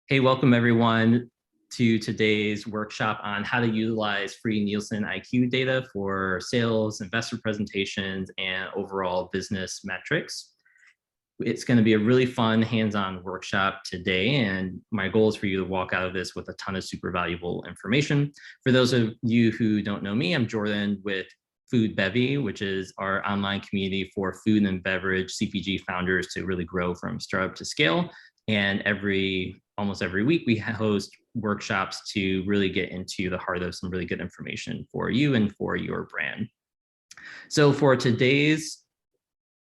Hey, welcome everyone to today's workshop on how to utilize free NielsenIQ data for sales, investor presentations, and overall business metrics. It's going to be a really fun hands-on workshop today, and my goal is for you to walk out of this with a ton of super valuable information. For those of you who don't know me, I'm Jordan with Foodbevy, which is our online community for food and beverage CPG founders to really grow from startup to scale. And almost every week, we host workshops to really get into the heart of some really good information for you and for your brand. So for today's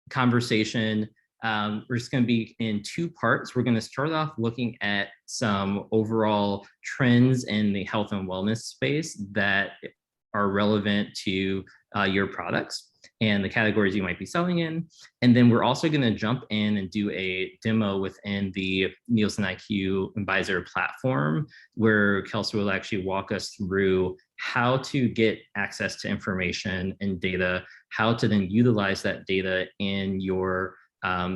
conversation, we're just going to be in two parts. We're going to start off looking at some overall trends in the health and wellness space that are relevant to your products and the categories you might be selling in. And then we're also going to jump in and do a demo within the NielsenIQ and Byzzer platform, where Kelsey will actually walk us through how to get access to information and data, how to then utilize that data in your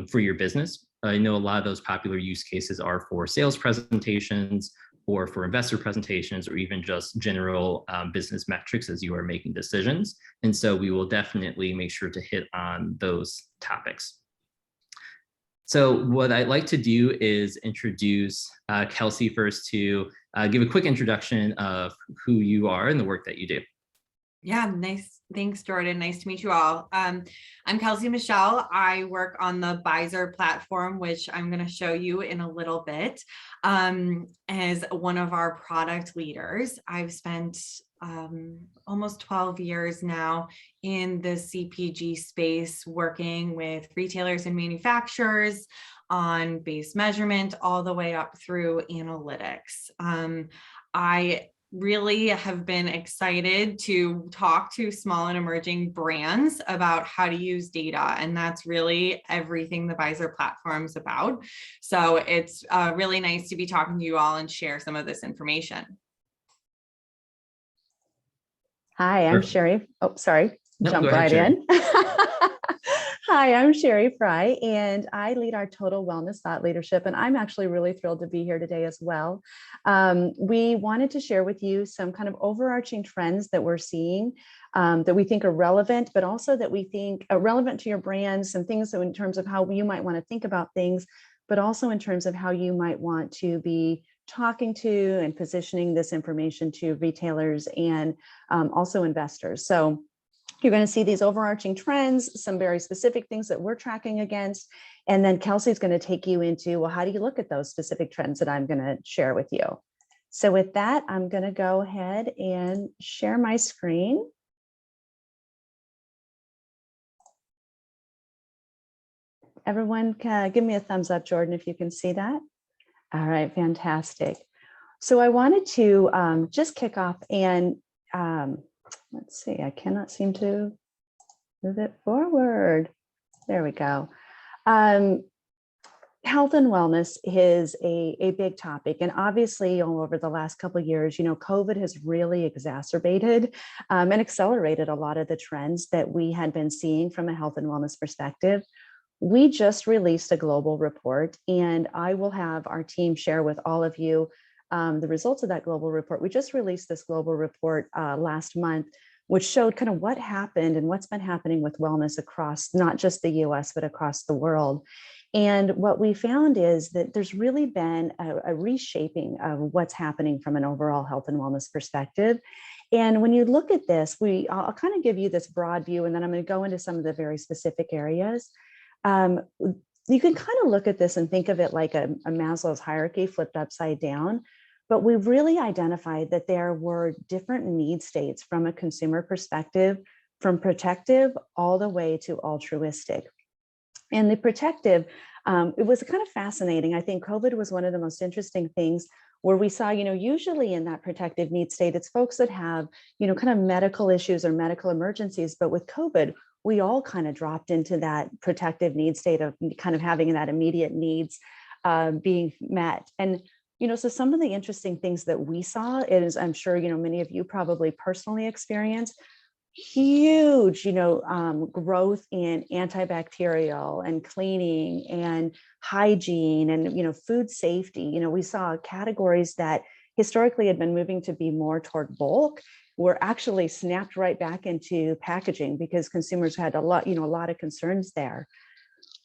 for your business. I know a lot of those popular use cases are for sales presentations, or for investor presentations, or even just general business metrics as you are making decisions. And so we will definitely make sure to hit on those topics. So what I'd like to do is introduce Kelsey first to give a quick introduction of who you are and the work that you do. Yeah, nice. Thanks, Jordan. Nice to meet you all. I'm Kelsey Michel. I work on the Byzzer platform, which I'm going to show you in a little bit, as one of our product leaders. I've spent almost 12 years now in the CPG space, working with retailers and manufacturers on base measurement all the way up through analytics. I really have been excited to talk to small and emerging brands about how to use data. And that's really everything the Byzzer platform is about. So it's really nice to be talking to you all and share some of this information. Hi, I'm Sherry. Oh, sorry. No, jump right in. Hi, I'm Sherry Frey, and I lead our total wellness thought leadership. And I'm actually really thrilled to be here today as well. We wanted to share with you some kind of overarching trends that we're seeing that we think are relevant, but also that we think are relevant to your brand, some things in terms of how you might want to think about things, but also in terms of how you might want to be talking to and positioning this information to retailers and also investors. So you're going to see these overarching trends, some very specific things that we're tracking against, and then Kelsey's going to take you into, well, how do you look at those specific trends that I'm going to share with you? So with that, I'm going to go ahead and share my screen. Everyone, give me a thumbs up, Jordan, if you can see that. All right, fantastic. So I wanted to just kick off and let's see, I cannot seem to move it forward. There we go. Health and wellness is a big topic. And obviously, over the last couple of years, COVID has really exacerbated and accelerated a lot of the trends that we had been seeing from a health and wellness perspective. We just released a global report, and I will have our team share with all of you the results of that global report. We just released this global report last month, which showed kind of what happened and what's been happening with wellness across not just the US, but across the world. And what we found is that there's really been a reshaping of what's happening from an overall health and wellness perspective. And when you look at this, I'll kind of give you this broad view, and then I'm going to go into some of the very specific areas. You can kind of look at this and think of it like a Maslow's hierarchy flipped upside down. But we've really identified that there were different need states from a consumer perspective, from protective all the way to altruistic. And the protective, it was kind of fascinating. I think COVID was one of the most interesting things where we saw, usually in that protective need state, it's folks that have, kind of medical issues or medical emergencies. But with COVID, we all kind of dropped into that protective need state of kind of having that immediate needs being met. And so some of the interesting things that we saw is, I'm sure, many of you probably personally experienced, huge, growth in antibacterial and cleaning and hygiene and, food safety. We saw categories that historically had been moving to be more toward bulk were actually snapped right back into packaging because consumers had a lot of concerns there.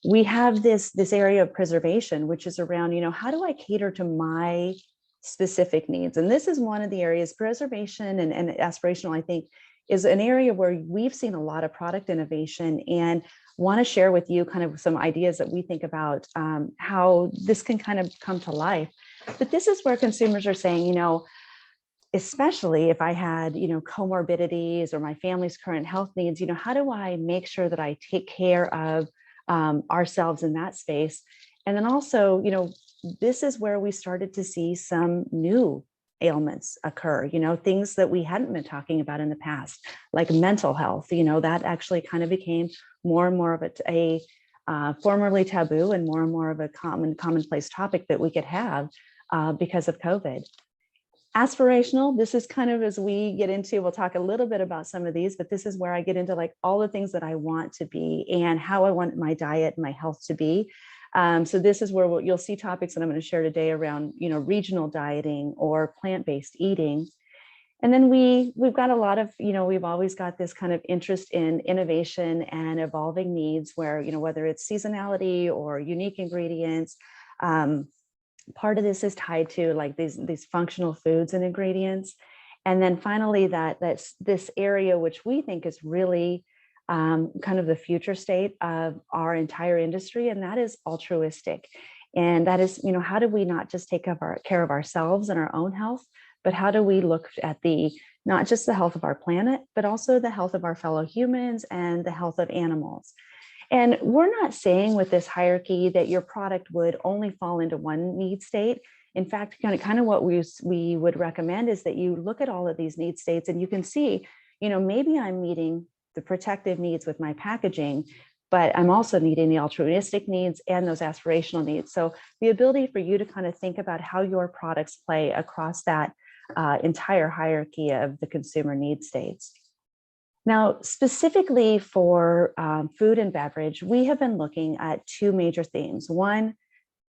We have this area of preservation, which is around, how do I cater to my specific needs? And this is one of the areas, preservation and aspirational, I think, is an area where we've seen a lot of product innovation, and want to share with you kind of some ideas that we think about how this can kind of come to life. But this is where consumers are saying, especially if I had, comorbidities or my family's current health needs, how do I make sure that I take care of ourselves in that space? And then also, this is where we started to see some new ailments occur, things that we hadn't been talking about in the past, like mental health, that actually kind of became more and more of a formerly taboo and more of a commonplace topic that we could have because of COVID. Aspirational, this is kind of, as we get into, we'll talk a little bit about some of these, but this is where I get into like all the things that I want to be and how I want my diet and my health to be. So this is where you'll see topics that I'm going to share today around, regional dieting or plant-based eating. And then we've got a lot of, we've always got this kind of interest in innovation and evolving needs where, whether it's seasonality or unique ingredients, part of this is tied to like these functional foods and ingredients. And then finally, that's this area, which we think is really kind of the future state of our entire industry, and that is altruistic. And that is, how do we not just take care of ourselves and our own health, but how do we look at not just the health of our planet, but also the health of our fellow humans and the health of animals. And we're not saying with this hierarchy that your product would only fall into one need state. In fact, kind of what we would recommend is that you look at all of these need states and you can see, maybe I'm meeting the protective needs with my packaging, but I'm also meeting the altruistic needs and those aspirational needs. So the ability for you to kind of think about how your products play across that entire hierarchy of the consumer need states. Now, specifically for food and beverage, we have been looking at two major themes. One,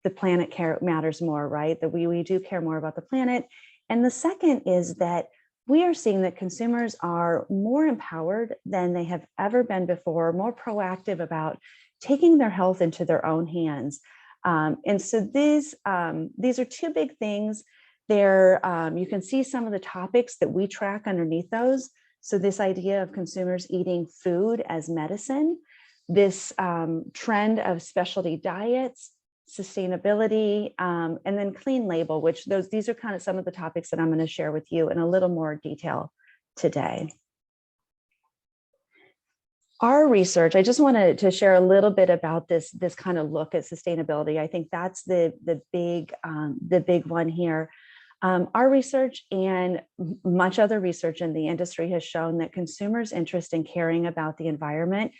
the planet matters more, right? That we do care more about the planet. And the second is that we are seeing that consumers are more empowered than they have ever been before, more proactive about taking their health into their own hands. And so these are two big things. You can see some of the topics that we track underneath those. So this idea of consumers eating food as medicine, this trend of specialty diets, sustainability, and then clean label, which these are kind of some of the topics that I'm going to share with you in a little more detail today. Our research, I just wanted to share a little bit about this kind of look at sustainability. I think that's the big one here. Our research and much other research in the industry has shown that consumers' interest in caring about the environment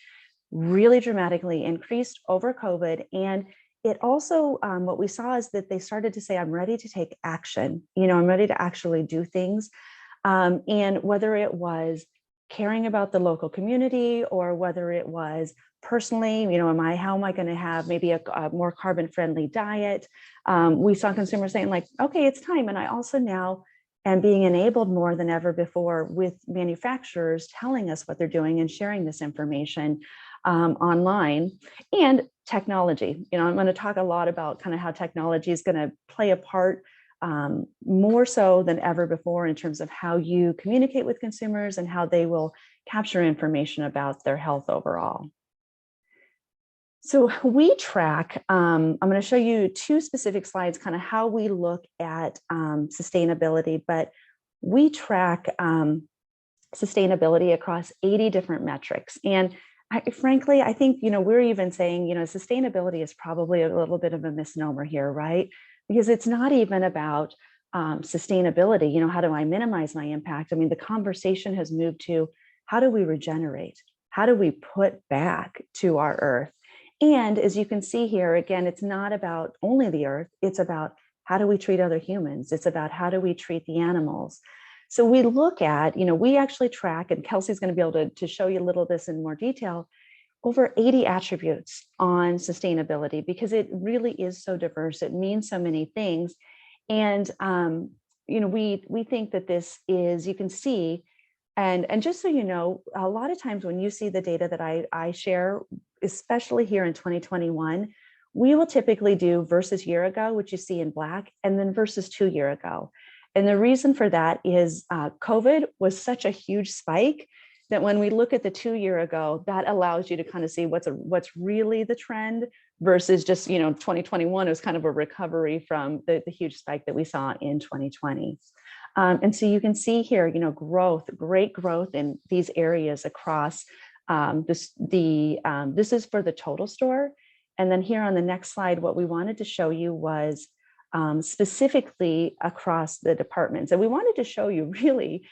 really dramatically increased over COVID. And it also, what we saw is that they started to say, I'm ready to take action. I'm ready to actually do things. And whether it was caring about the local community or whether it was personally, how am I going to have maybe a more carbon friendly diet? We saw consumers saying like, okay, it's time. And I also now am being enabled more than ever before with manufacturers telling us what they're doing and sharing this information online. And technology, I'm going to talk a lot about kind of how technology is going to play a part more so than ever before in terms of how you communicate with consumers and how they will capture information about their health overall. So we track, I'm going to show you two specific slides, kind of how we look at sustainability, but we track sustainability across 80 different metrics. And frankly, I think, we're even saying, sustainability is probably a little bit of a misnomer here, right? Because it's not even about sustainability. How do I minimize my impact? I mean, the conversation has moved to how do we regenerate? How do we put back to our earth? And as you can see here, again, it's not about only the earth. It's about how do we treat other humans? It's about how do we treat the animals? So we look at, we actually track, and Kelsey's going to be able to show you a little of this in more detail, over 80 attributes on sustainability, because it really is so diverse. It means so many things. And, we think that this is, you can see, and just so you know, a lot of times when you see the data that I share, especially here in 2021, we will typically do versus year ago, which you see in black, and then versus 2 years ago. And the reason for that is COVID was such a huge spike that when we look at the 2 years ago, that allows you to kind of see what's really the trend versus just, 2021 is kind of a recovery from the huge spike that we saw in 2020. And so you can see here, great growth in these areas across this is for the total store. And then here on the next slide, what we wanted to show you was specifically across the departments. And we wanted to show you really,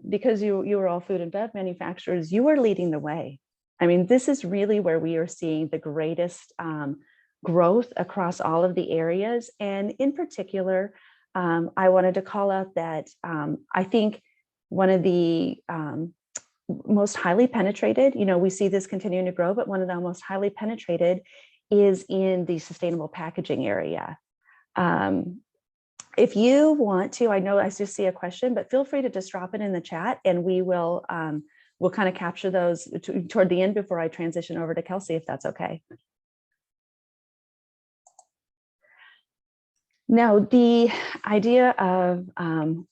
because you were all food and bev manufacturers, you are leading the way. I mean, this is really where we are seeing the greatest growth across all of the areas. And in particular, I wanted to call out that I think one of the most highly penetrated, we see this continuing to grow, but one of the most highly penetrated is in the sustainable packaging area. If you want to, I know I just see a question, but feel free to just drop it in the chat, and we'll kind of capture those toward the end before I transition over to Kelsey, if that's okay. Now, the idea of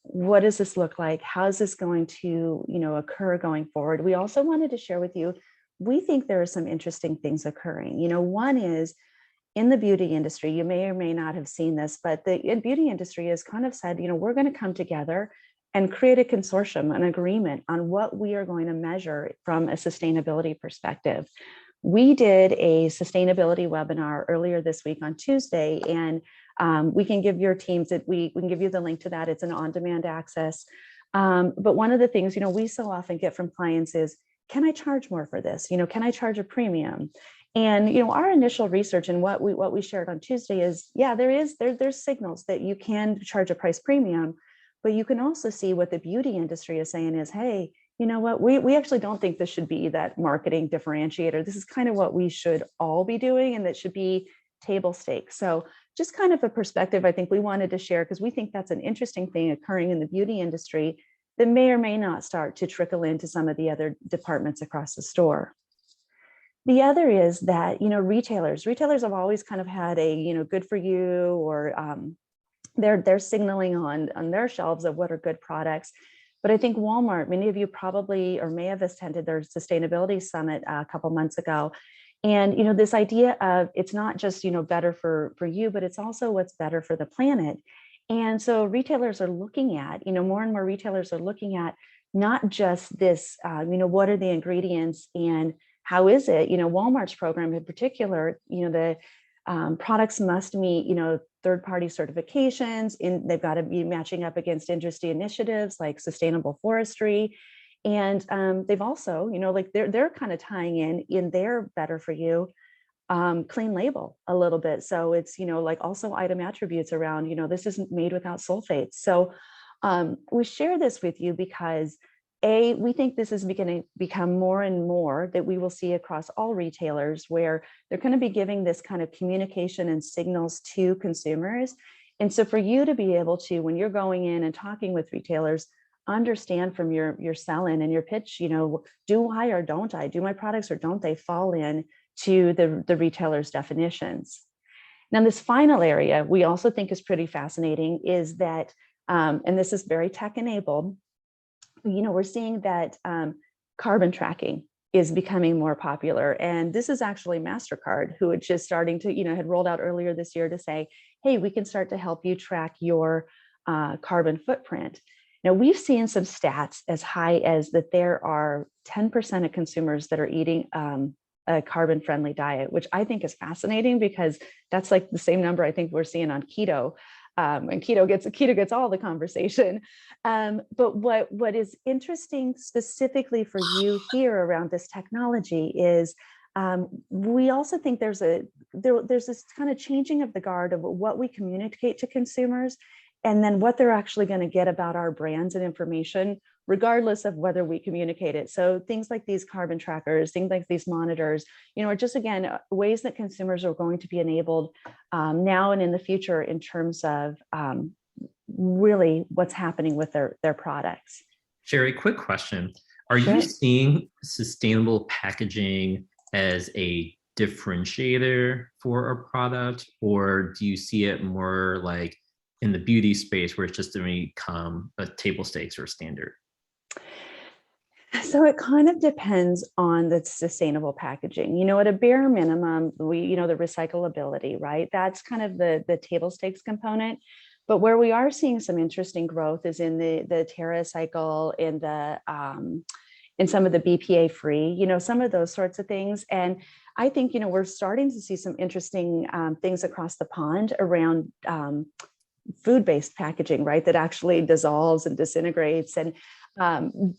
what does this look like? How is this going to, occur going forward? We also wanted to share with you, we think there are some interesting things occurring. One is in the beauty industry, you may or may not have seen this, but the beauty industry has kind of said, we're going to come together and create a consortium, an agreement on what we are going to measure from a sustainability perspective. We did a sustainability webinar earlier this week on Tuesday, and we can give your teams that we can give you the link to that. It's an on-demand access. But one of the things, we so often get from clients is, can I charge more for this? Can I charge a premium? And, our initial research and what we shared on Tuesday is, yeah, there's signals that you can charge a price premium, but you can also see what the beauty industry is saying is, hey, you know what, we actually don't think this should be that marketing differentiator. This is kind of what we should all be doing, and that should be table stakes. So just kind of a perspective I think we wanted to share, because we think that's an interesting thing occurring in the beauty industry that may or may not start to trickle into some of the other departments across the store. The other is that, retailers have always kind of had a, good for you, or they're signaling on their shelves of what are good products. But I think Walmart, many of you probably or may have attended their sustainability summit a couple months ago. And, this idea of it's not just, better for you, but it's also what's better for the planet. And so retailers are looking at, more and more retailers are looking at not just this, what are the ingredients and how is it, Walmart's program in particular, the products must meet, third-party certifications, they've got to be matching up against industry initiatives like sustainable forestry. And they've also, they're kind of tying in their better for you clean label a little bit. So it's, also item attributes around, this isn't made without sulfates. So we share this with you because we think this is going to become more and more that we will see across all retailers, where they're going to be giving this kind of communication and signals to consumers. And so for you to be able to, when you're going in and talking with retailers, understand from your sell-in and your pitch, do I or don't I, do my products or don't they fall in to the retailer's definitions. Now, this final area we also think is pretty fascinating is that, and this is very tech enabled, we're seeing that carbon tracking is becoming more popular. And this is actually MasterCard, who had just starting to, had rolled out earlier this year to say, hey, we can start to help you track your carbon footprint. Now, we've seen some stats as high as that there are 10% of consumers that are eating a carbon-friendly diet, which I think is fascinating, because that's like the same number I think we're seeing on keto. And keto gets all the conversation. But what is interesting specifically for you here around this technology is we also think there's this kind of changing of the guard of what we communicate to consumers and then what they're actually going to get about our brands and information, regardless of whether we communicate it. So things like these carbon trackers, things like these monitors, are just, again, ways that consumers are going to be enabled now and in the future in terms of really what's happening with their products. Sherry, quick question. Are Sure. you seeing sustainable packaging as a differentiator for a product, or do you see it more like in the beauty space where it's just to become a table stakes or standard? So it kind of depends on the sustainable packaging. At a bare minimum, the recyclability, right? That's kind of the table stakes component. But where we are seeing some interesting growth is in the TerraCycle, in some of the BPA free, some of those sorts of things. And I think, we're starting to see some interesting things across the pond around food-based packaging, right? That actually dissolves and disintegrates. And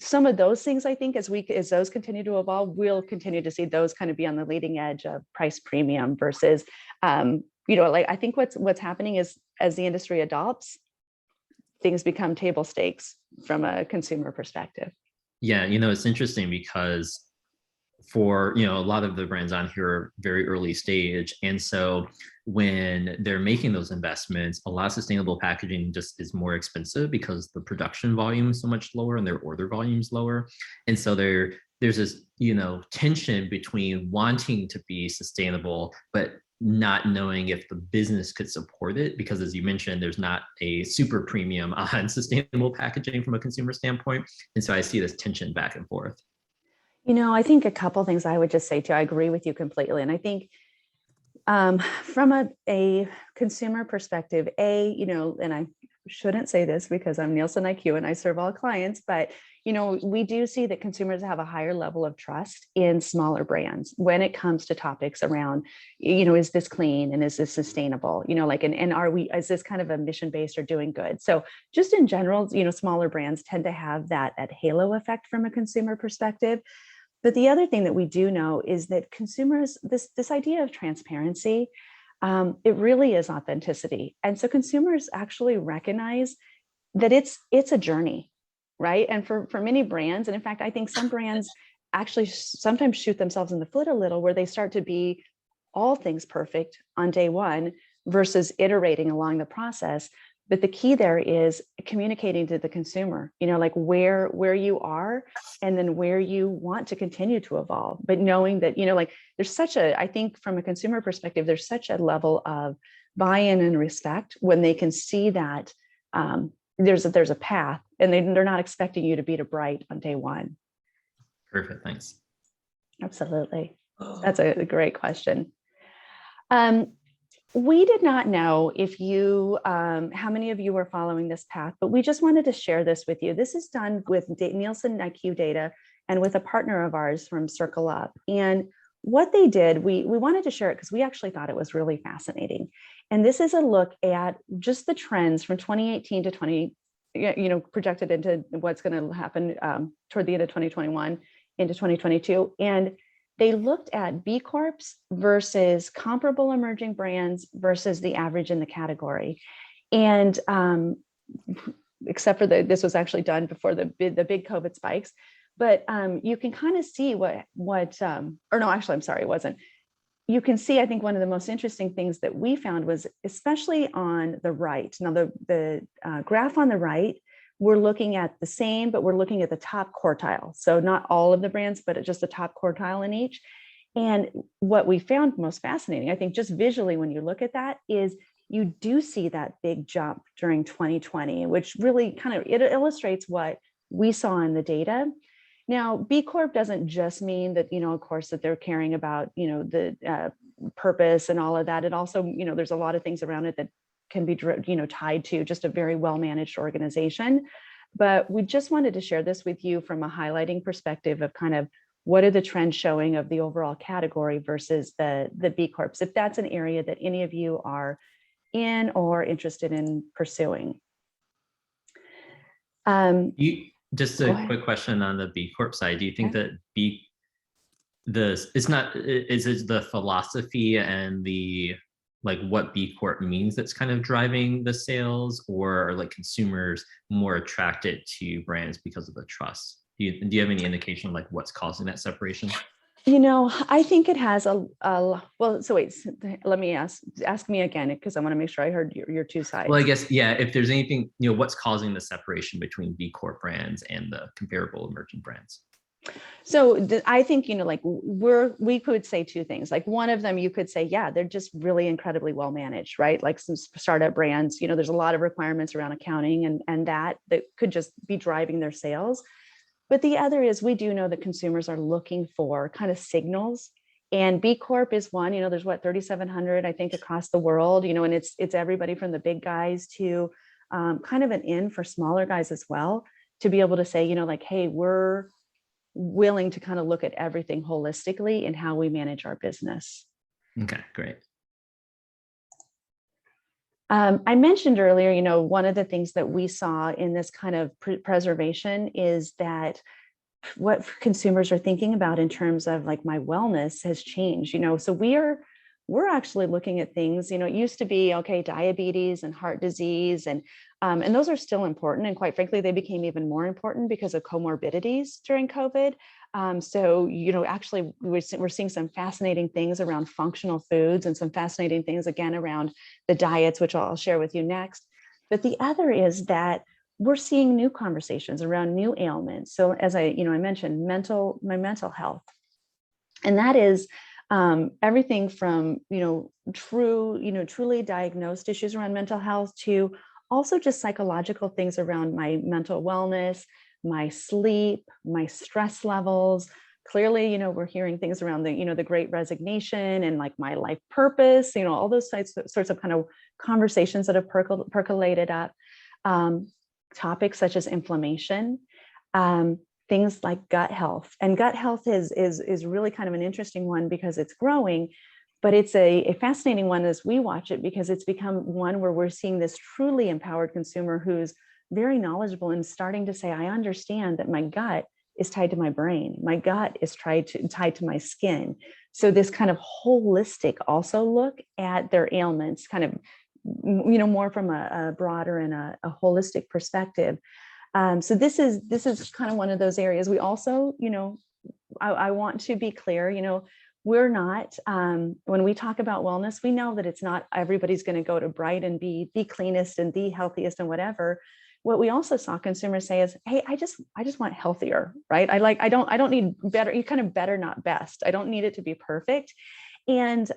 some of those things, I think, as those continue to evolve, we'll continue to see those kind of be on the leading edge of price premium versus, I think what's happening is as the industry adopts, things become table stakes from a consumer perspective. Yeah, it's interesting because for a lot of the brands on here are very early stage, and so when they're making those investments, a lot of sustainable packaging just is more expensive because the production volume is so much lower and their order volume is lower, and so there's this tension between wanting to be sustainable but not knowing if the business could support it, because as you mentioned, there's not a super premium on sustainable packaging from a consumer standpoint, and so I see this tension back and forth. I think a couple things I would just say too. I agree with you completely. And I think from a consumer perspective, and I shouldn't say this because I'm NielsenIQ and I serve all clients, but we do see that consumers have a higher level of trust in smaller brands when it comes to topics around, is this clean and is this sustainable? And is this kind of a mission-based or doing good? So just in general, smaller brands tend to have that halo effect from a consumer perspective. But the other thing that we do know is that consumers, this idea of transparency, it really is authenticity. And so consumers actually recognize that it's a journey, right? And for many brands, and in fact, I think some brands actually sometimes shoot themselves in the foot a little, where they start to be all things perfect on day one versus iterating along the process. But the key there is communicating to the consumer, where you are and then where you want to continue to evolve. But knowing that, there's I think from a consumer perspective, there's such a level of buy-in and respect when they can see that there's a path and they're not expecting you to be bright on day one. Perfect. Thanks. Absolutely. That's a great question. We did not know if you, how many of you were following this path, but we just wanted to share this with you. This is done with NielsenIQ data and with a partner of ours from Circle Up. And what they did, we wanted to share it because we actually thought it was really fascinating. And this is a look at just the trends from 2018 to projected into what's going to happen toward the end of 2021 into 2022. And they looked at Bcorps versus comparable emerging brands versus the average in the category. And except for this was actually done before the big COVID spikes, but you can kind of see it wasn't. You can see, I think one of the most interesting things that we found was, especially on the right. Now the graph on the right, we're looking at the same, but we're looking at the top quartile. So not all of the brands, but just the top quartile in each. And what we found most fascinating, I think just visually when you look at that, is you do see that big jump during 2020, which really it illustrates what we saw in the data. Now, Bcorp doesn't just mean that, of course, that they're caring about, the purpose and all of that. It also, there's a lot of things around it that can be, tied to just a very well-managed organization. But we just wanted to share this with you from a highlighting perspective of kind of what are the trends showing of the overall category versus the Bcorps, if that's an area that any of you are in or interested in pursuing. Just a quick question on the Bcorp side. Do you think that is it the philosophy and the like what B Corp means that's kind of driving the sales, or are like consumers more attracted to brands because of the trust? Do you have any indication of like what's causing that separation? I think it has well, so wait, let me ask me again, because I want to make sure I heard your two sides. Well, I guess, yeah, if there's anything, what's causing the separation between B Corp brands and the comparable emerging brands? So I think, like we could say two things. Like one of them, you could say, yeah, they're just really incredibly well managed, right? Like some startup brands, there's a lot of requirements around accounting and that could just be driving their sales. But the other is we do know that consumers are looking for kind of signals. And B Corp is one, there's 3,700, I think, across the world, and it's everybody from the big guys to kind of an in for smaller guys as well, to be able to say, like, hey, we're willing to kind of look at everything holistically in how we manage our business. Okay, great. I mentioned earlier, one of the things that we saw in this kind of preservation is that what consumers are thinking about in terms of like my wellness has changed, so we're actually looking at things, it used to be, okay, diabetes and heart disease and those are still important. And quite frankly, they became even more important because of comorbidities during COVID. So, actually we're seeing some fascinating things around functional foods and some fascinating things again around the diets, which I'll share with you next. But the other is that we're seeing new conversations around new ailments. So as I mentioned, my mental health, and that is everything from, truly diagnosed issues around mental health to also just psychological things around my mental wellness, my sleep, my stress levels. Clearly, we're hearing things around the great resignation and like my life purpose, all those sorts of kind of conversations that have percolated up. Topics such as inflammation, things like gut health. And gut health is really kind of an interesting one because it's growing, but it's a fascinating one as we watch it, because it's become one where we're seeing this truly empowered consumer who's very knowledgeable and starting to say, I understand that my gut is tied to my brain. My gut is tied to my skin. So this kind of holistic also look at their ailments, kind of, more from a broader and a holistic perspective. So this is kind of one of those areas. We also, I want to be clear, we're not, when we talk about wellness, we know that it's not everybody's going to go to Bright and be the cleanest and the healthiest and whatever. What we also saw consumers say is, hey, I just want healthier, right? I don't need better, you kind of better, not best. I don't need it to be perfect. And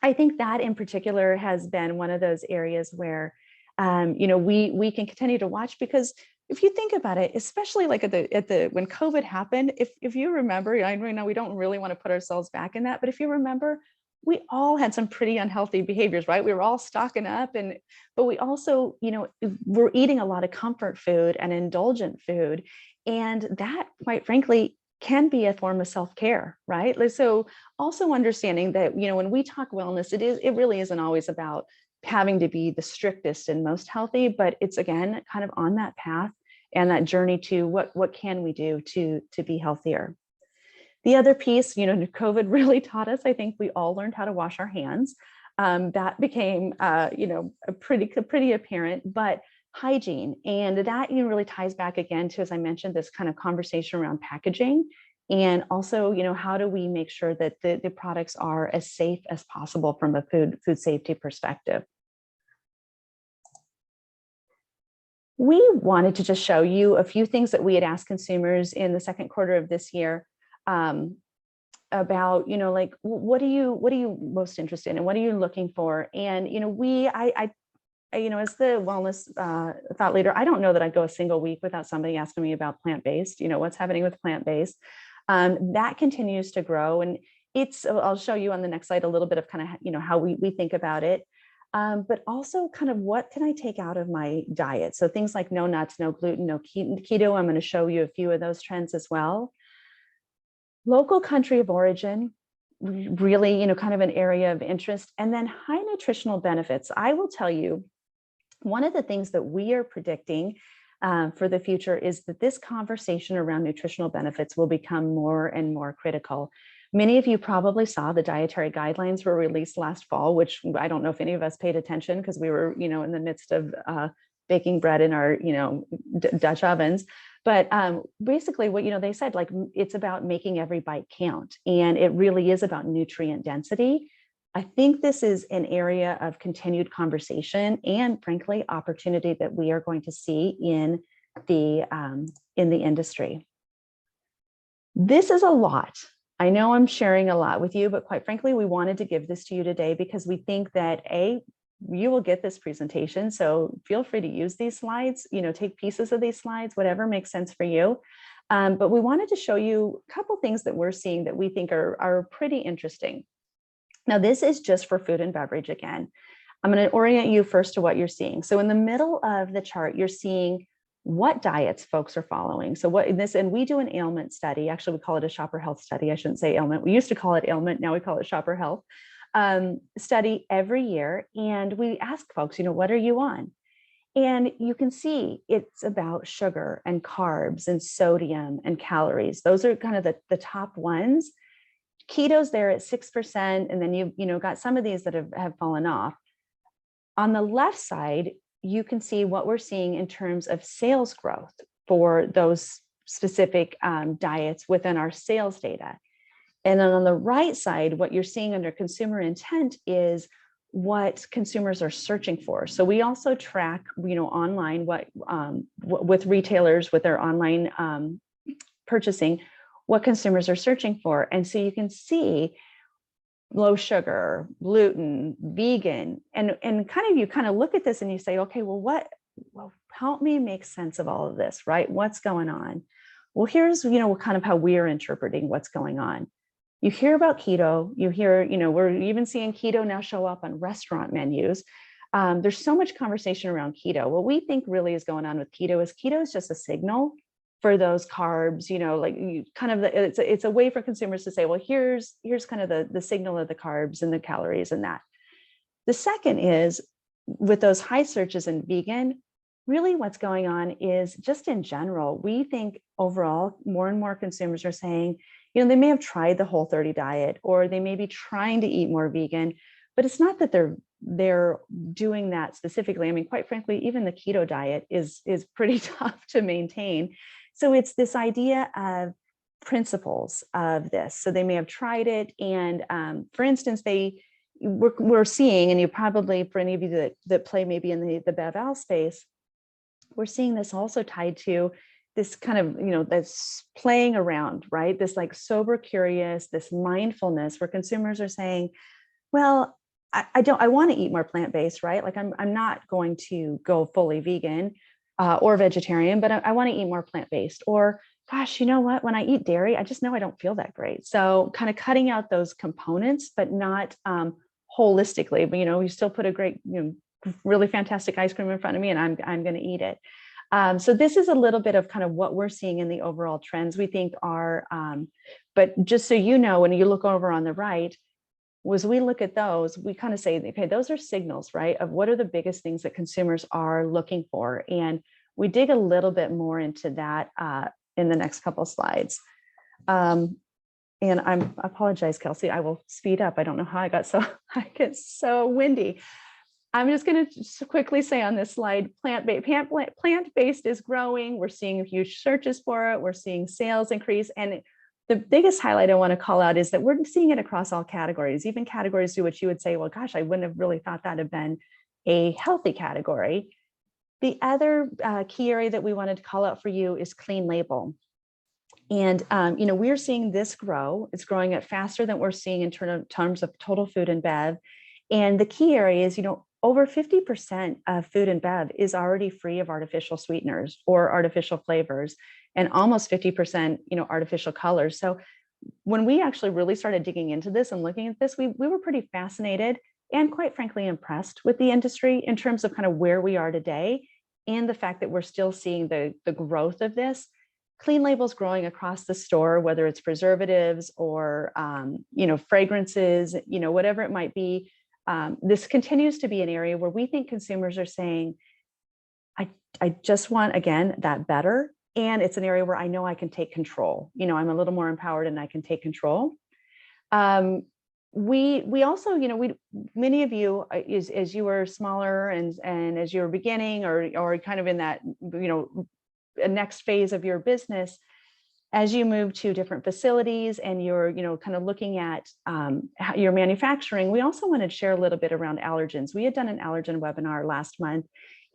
I think that in particular has been one of those areas where, we can continue to watch, because if you think about it, especially like when COVID happened, if you remember, I know we don't really want to put ourselves back in that, but if you remember, we all had some pretty unhealthy behaviors, right? We were all stocking up, but we also, we're eating a lot of comfort food and indulgent food, and that, quite frankly, can be a form of self-care, right? So also understanding that, when we talk wellness, it really isn't always about having to be the strictest and most healthy, but it's again kind of on that path and that journey to what can we do to be healthier. The other piece, COVID really taught us, I think we all learned how to wash our hands. That became, pretty apparent, but hygiene, and that really ties back again to, as I mentioned, this kind of conversation around packaging, and also, how do we make sure that the products are as safe as possible from a food safety perspective. We wanted to just show you a few things that we had asked consumers in the second quarter of this year about, like, what are you most interested in and what are you looking for? And, as the wellness thought leader, I don't know that I'd go a single week without somebody asking me about plant-based, what's happening with plant-based. That continues to grow. And I'll show you on the next slide a little bit of kind of, how we think about it. But also kind of what can I take out of my diet? So things like no nuts, no gluten, no keto. I'm going to show you a few of those trends as well. Local country of origin, really, kind of an area of interest. And then high nutritional benefits. I will tell you, one of the things that we are predicting for the future is that this conversation around nutritional benefits will become more and more critical. Many of you probably saw the dietary guidelines were released last fall, which I don't know if any of us paid attention because we were, in the midst of baking bread in our, Dutch ovens. But basically what, they said, like, it's about making every bite count. And it really is about nutrient density. I think this is an area of continued conversation and, frankly, opportunity that we are going to see in the industry. This is a lot. I know I'm sharing a lot with you, but quite frankly, we wanted to give this to you today because we think that you will get this presentation. So feel free to use these slides, take pieces of these slides, whatever makes sense for you. But we wanted to show you a couple things that we're seeing that we think are pretty interesting. Now, this is just for food and beverage again. I'm going to orient you first to what you're seeing. So in the middle of the chart, you're seeing what diets folks are following. So and we do an ailment study. Actually, we call it a shopper health study. I shouldn't say ailment. We used to call it ailment. Now we call it shopper health study every year. And we ask folks, what are you on? And you can see it's about sugar and carbs and sodium and calories. Those are kind of the top ones. Keto's there at 6%, and then you've got some of these that have fallen off. On the left side, you can see what we're seeing in terms of sales growth for those specific diets within our sales data. And then on the right side, what you're seeing under consumer intent is what consumers are searching for. So we also track, online what with retailers with their online purchasing, what consumers are searching for. And so you can see low sugar, gluten, vegan, and you look at this and you say, okay, well, help me make sense of all of this, right? What's going on? Well, here's, kind of how we're interpreting what's going on. You hear about keto, you hear, we're even seeing keto now show up on restaurant menus. There's so much conversation around keto. What we think really is going on with keto is just a signal for those carbs, it's a way for consumers to say, well, here's kind of the signal of the carbs and the calories and that. The second is with those high searches in vegan, really what's going on is just in general, we think overall more and more consumers are saying, they may have tried the Whole30 diet, or they may be trying to eat more vegan, but it's not that they're doing that specifically. I mean, quite frankly, even the keto diet is pretty tough to maintain. So it's this idea of principles of this. So they may have tried it. And for instance, we're seeing, and you probably, for any of you that play maybe in the BevAl space, we're seeing this also tied to this kind of, this playing around, right? This like sober curious, this mindfulness where consumers are saying, well, I want to eat more plant-based, right? Like I'm not going to go fully vegan or vegetarian, but I want to eat more plant-based. Or gosh, you know what? When I eat dairy, I just know I don't feel that great. So kind of cutting out those components, but not holistically. But you still put a great, really fantastic ice cream in front of me, and I'm going to eat it. So this is a little bit of kind of what we're seeing in the overall trends we think are. But just so you know, when you look over on the right, as we look at those, we kind of say, okay, those are signals, right, of what are the biggest things that consumers are looking for. And we dig a little bit more into that in the next couple of slides. And I apologize, Kelsey, I will speed up. I don't know how I get so windy. I'm just going to quickly say on this slide, plant-based is growing. We're seeing huge searches for it. We're seeing sales increase. And the biggest highlight I want to call out is that we're seeing it across all categories, even categories to which you would say, well, gosh, I wouldn't have really thought that had been a healthy category. The other key area that we wanted to call out for you is clean label. And, we're seeing this grow. It's growing at faster than we're seeing in terms of total food and bev. And the key area is, over 50% of food and bev is already free of artificial sweeteners or artificial flavors, and almost 50%, artificial colors. So when we actually really started digging into this and looking at this, we were pretty fascinated and quite frankly impressed with the industry in terms of kind of where we are today and the fact that we're still seeing the growth of this. Clean labels growing across the store, whether it's preservatives or, fragrances, whatever it might be. This continues to be an area where we think consumers are saying, I just want, again, that better. And it's an area where I know I can take control. I'm a little more empowered and I can take control. We also, many of you, as you were smaller and as you were beginning or kind of in that, next phase of your business, as you move to different facilities and you're, kind of looking at your manufacturing, we also wanted to share a little bit around allergens. We had done an allergen webinar last month,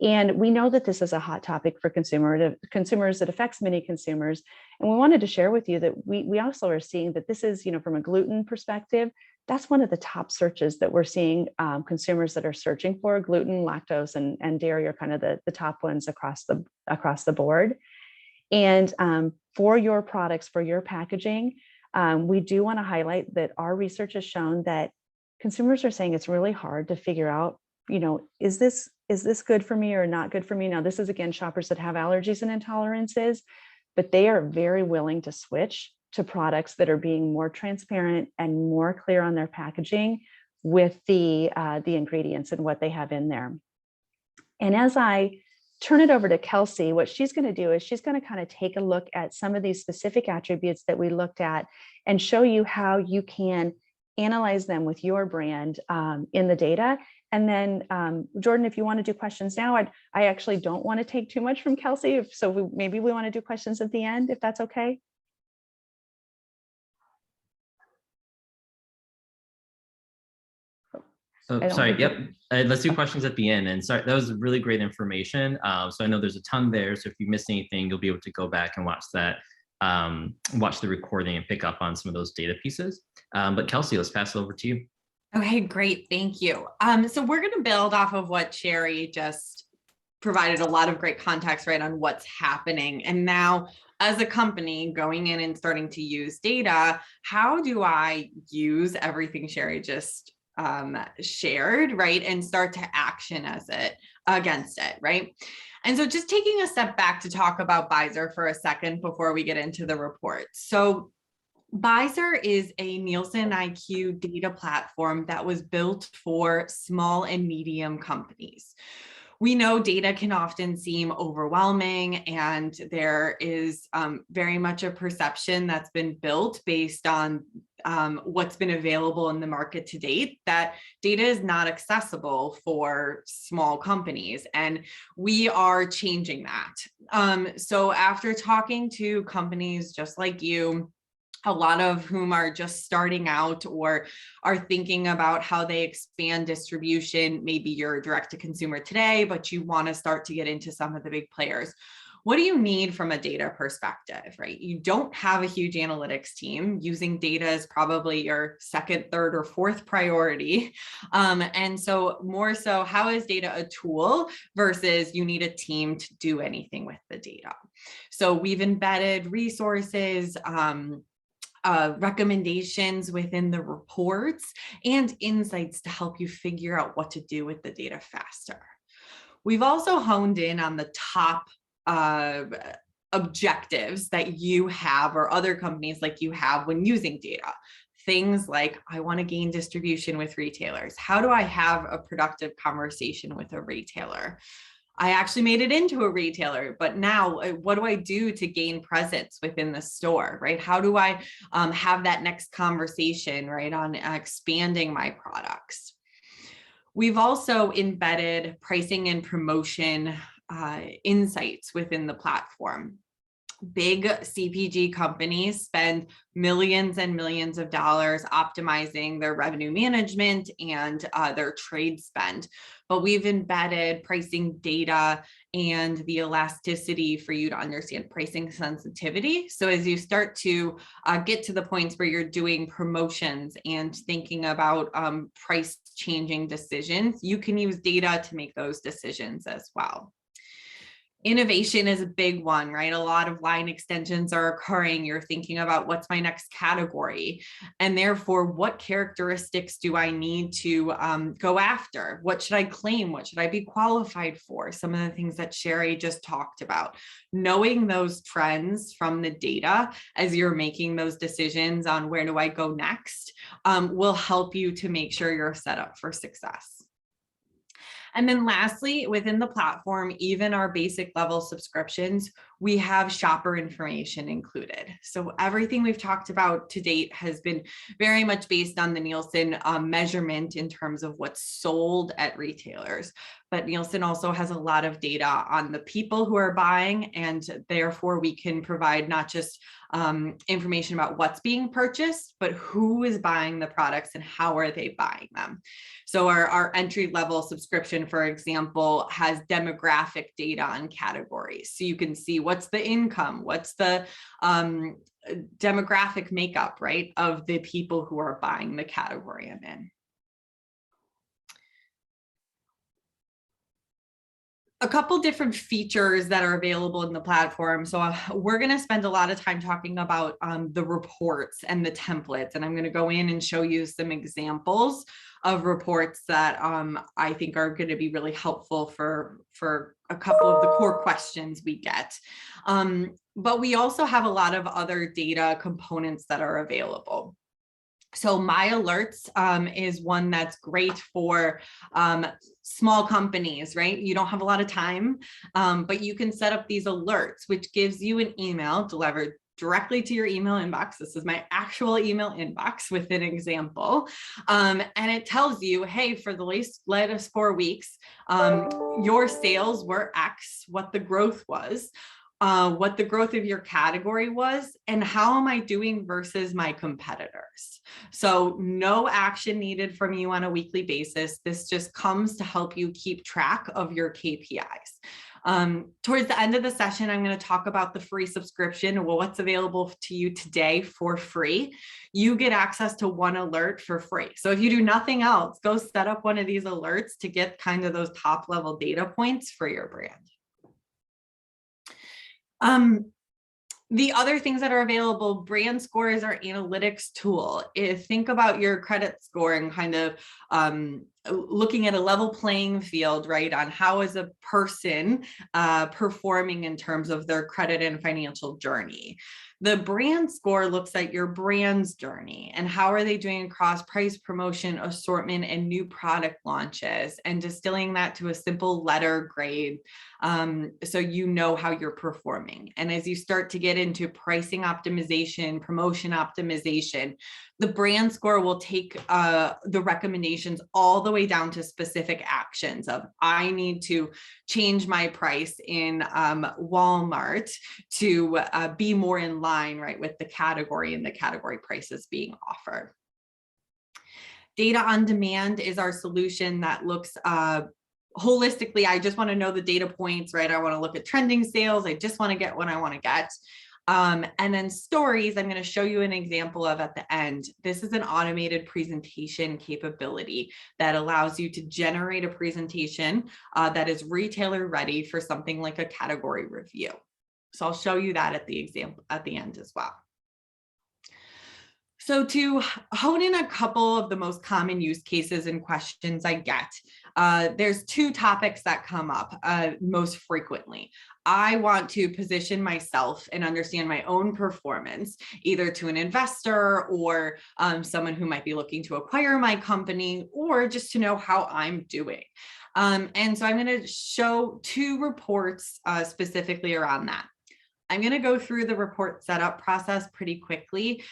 and we know that this is a hot topic for consumers. It affects many consumers. And we wanted to share with you that we also are seeing that this is, from a gluten perspective, that's one of the top searches that we're seeing. Consumers that are searching for gluten, lactose, and dairy are kind of the top ones across the board. And for your products, for your packaging, we do want to highlight that our research has shown that consumers are saying it's really hard to figure out, is this good for me or not good for me? Now, this is, again, shoppers that have allergies and intolerances, but they are very willing to switch to products that are being more transparent and more clear on their packaging with the ingredients and what they have in there. And as I turn it over to Kelsey, what she's going to do is she's going to kind of take a look at some of these specific attributes that we looked at and show you how you can analyze them with your brand in the data. And then Jordan, if you want to do questions now, I actually don't want to take too much from Kelsey. So maybe we want to do questions at the end, if that's okay. Oh, sorry. Yep. Let's do questions at the end. And sorry, that was really great information. So I know there's a ton there. So if you missed anything, you'll be able to go back and watch that, watch the recording and pick up on some of those data pieces. But Kelsey, let's pass it over to you. Okay, great. Thank you. So we're going to build off of what Sherry just provided, a lot of great context, right, on what's happening. And now, as a company going in and starting to use data, how do I use everything Sherry just shared, right, and start to action against it, right? And so just taking a step back to talk about Byzzer for a second before we get into the report. So Byzzer is a NielsenIQ data platform that was built for small and medium companies. We know data can often seem overwhelming, and there is very much a perception that's been built based on what's been available in the market to date, that data is not accessible for small companies, and we are changing that. So after talking to companies just like you, a lot of whom are just starting out or are thinking about how they expand distribution. Maybe you're direct to consumer today, but you want to start to get into some of the big players. What do you need from a data perspective, right? You don't have a huge analytics team. Using data is probably your second, third, or fourth priority. And so more so, how is data a tool versus you need a team to do anything with the data? So we've embedded resources, recommendations within the reports and insights to help you figure out what to do with the data faster. We've also honed in on the top objectives that you have or other companies like you have when using data. Things like, I want to gain distribution with retailers. How do I have a productive conversation with a retailer? I actually made it into a retailer, but now what do I do to gain presence within the store, right? How do I have that next conversation, right, on expanding my products? We've also embedded pricing and promotion insights within the platform. Big CPG companies spend millions and millions of dollars optimizing their revenue management and their trade spend. But we've embedded pricing data and the elasticity for you to understand pricing sensitivity. So as you start to get to the points where you're doing promotions and thinking about price changing decisions, you can use data to make those decisions as well. Innovation is a big one, right? A lot of line extensions are occurring. You're thinking about what's my next category, and therefore what characteristics do I need to go after? What should I claim? What should I be qualified for? Some of the things that Sherry just talked about. Knowing those trends from the data as you're making those decisions on where do I go next will help you to make sure you're set up for success. And then lastly, within the platform, even our basic level subscriptions, we have shopper information included. So everything we've talked about to date has been very much based on the Nielsen measurement in terms of what's sold at retailers. But Nielsen also has a lot of data on the people who are buying, and therefore we can provide not just information about what's being purchased, but who is buying the products and how are they buying them. So our entry-level subscription, for example, has demographic data on categories. So you can see what's the income, what's the demographic makeup, right, of the people who are buying the category I'm in. A couple different features that are available in the platform. So we're going to spend a lot of time talking about the reports and the templates, and I'm going to go in and show you some examples of reports that I think are going to be really helpful for a couple of the core questions we get. But we also have a lot of other data components that are available. So My Alerts is one that's great for small companies, right? You don't have a lot of time, but you can set up these alerts, which gives you an email delivered directly to your email inbox. This is my actual email inbox with an example. And it tells you, hey, for the latest 4 weeks, your sales were X, what the growth was, what the growth of your category was, and how am I doing versus my competitors. So no action needed from you on a weekly basis. This just comes to help you keep track of your KPIs. Towards the end of the session, I'm going to talk about the free subscription. Well, what's available to you today for free? You get access to one alert for free. So if you do nothing else, go set up one of these alerts to get kind of those top level data points for your brand. The other things that are available, Brand Score is our analytics tool. Think about your credit score and kind of looking at a level playing field, right, on how is a person performing in terms of their credit and financial journey. The brand score looks at your brand's journey and how are they doing across price, promotion, assortment, and new product launches, and distilling that to a simple letter grade so you know how you're performing. And as you start to get into pricing optimization, promotion optimization, the brand score will take the recommendations all the way down to specific actions of I need to change my price in Walmart to be more in line, right, with the category and the category prices being offered. Data on demand is our solution that looks holistically. I just want to know the data points, right? I want to look at trending sales. I just want to get what I want to get. And then stories, I'm going to show you an example of at the end. This is an automated presentation capability that allows you to generate a presentation that is retailer ready for something like a category review. So I'll show you that at the example at the end as well. So to hone in a couple of the most common use cases and questions I get, there's two topics that come up most frequently. I want to position myself and understand my own performance, either to an investor or someone who might be looking to acquire my company, or just to know how I'm doing. And so I'm going to show two reports specifically around that. I'm going to go through the report setup process pretty quickly,